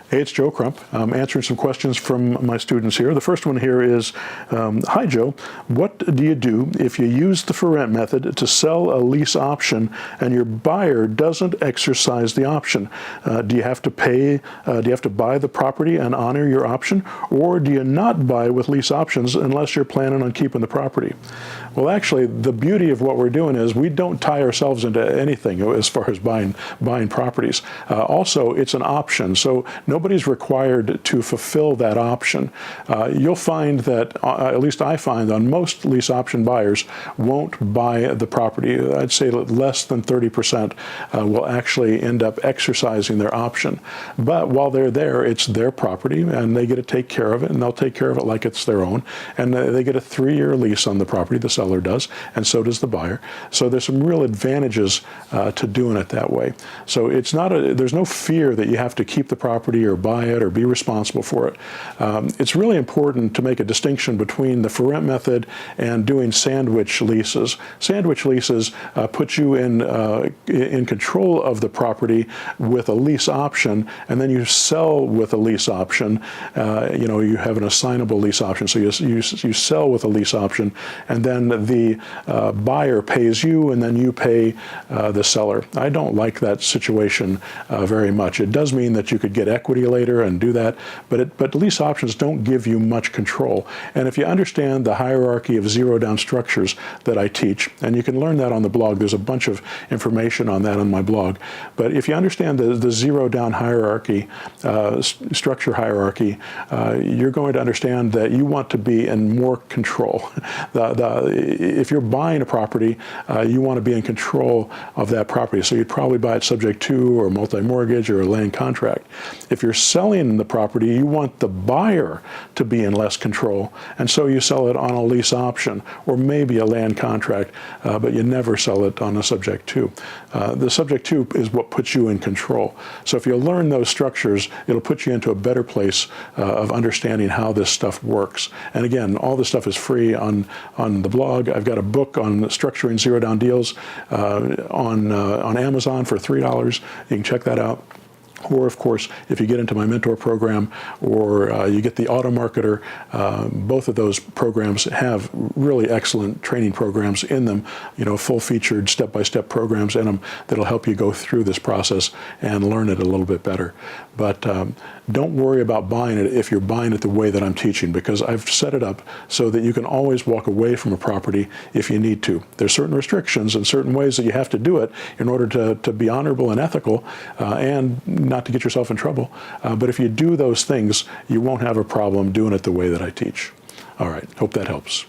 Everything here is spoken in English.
Hey, it's Joe Crump. I'm answering some questions from my students here. The first one here is, hi Joe, what do you do if you use the for rent method to sell a lease option and your buyer doesn't exercise the option? Do you have to buy the property and honor your option, or do you not buy with lease options unless you're planning on keeping the property? Well, actually, the beauty of what we're doing is we don't tie ourselves into anything as far as buying properties. Also, it's an option, so nobody's required to fulfill that option. You'll find that, at least I find, on most lease option buyers won't buy the property. I'd say less than 30% will actually end up exercising their option. But while they're there, it's their property, and they get to take care of it, and they'll take care of it like it's their own. And they get a 3-year lease on the property, the seller does, and so does the buyer. So there's some real advantages to doing it that way. So it's not there's no fear that you have to keep the property or buy it or be responsible for it. It's really important to make a distinction between the for rent method and doing sandwich leases. Sandwich leases put you in control of the property with a lease option, and then you sell with a lease option. You have an assignable lease option, so you sell with a lease option, and then the buyer pays you, and then you pay the seller. I don't like that situation very much. It does mean that you could get equity later and do that, but lease options don't give you much control. And if you understand the hierarchy of zero-down structures that I teach, and you can learn that on the blog, there's a bunch of information on that on my blog, but if you understand the zero-down hierarchy, structure hierarchy, you're going to understand that you want to be in more control. If you're buying a property, you want to be in control of that property, so you'd probably buy it subject to or multi-mortgage or a land contract. If you're selling the property, you want the buyer to be in less control, and so you sell it on a lease option or maybe a land contract, but you never sell it on a subject to. The subject to is what puts you in control. So if you learn those structures, it'll put you into a better place of understanding how this stuff works. And again, all this stuff is free on the blog. I've got a book on structuring zero-down deals on Amazon for $3. You can check that out. Or, of course, if you get into my mentor program or you get the Auto Marketer, both of those programs have really excellent training programs in them, full-featured step-by-step programs in them that'll help you go through this process and learn it a little bit better. But don't worry about buying it if you're buying it the way that I'm teaching, because I've set it up so that you can always walk away from a property if you need to. There's certain restrictions and certain ways that you have to do it in order to be honorable and ethical and not to get yourself in trouble. But if you do those things, you won't have a problem doing it the way that I teach. All right, hope that helps.